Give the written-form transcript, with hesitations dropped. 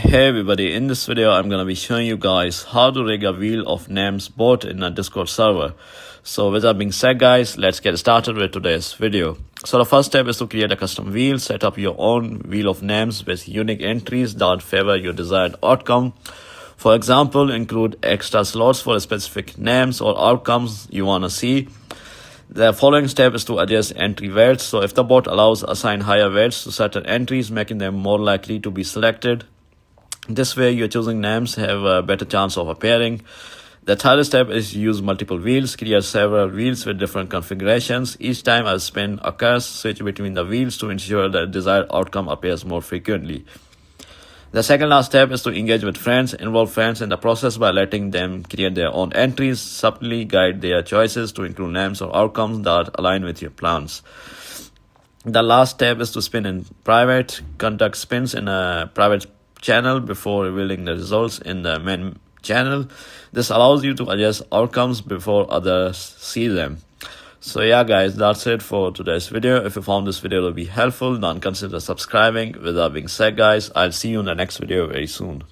Hey everybody, in this video I'm gonna be showing you guys how to rig a wheel of names bot in a Discord server. So with that being said guys, let's get started with today's video. So the first step is to create a custom wheel. Set up your own wheel of names with unique entries that favor your desired outcome. For example, include extra slots for specific names or outcomes you wanna see. The following step is to adjust entry weights. So if the bot allows, assign higher weights to certain entries, making them more likely to be selected. This way, your choosing names have a better chance of appearing. The third step is use multiple wheels. Create several wheels with different configurations. Each time a spin occurs, switch between the wheels to ensure that the desired outcome appears more frequently. The second last step is to engage with friends. Involve friends in the process by letting them create their own entries. Subtly guide their choices to include names or outcomes that align with your plans. The last step is to spin in private. Conduct spins in a private channel before revealing the results in the main channel. This allows you to adjust outcomes before others see them. So yeah guys, that's it for today's video. If you found this video to be helpful, then consider subscribing. With that being said guys, I'll see you in the next video very soon.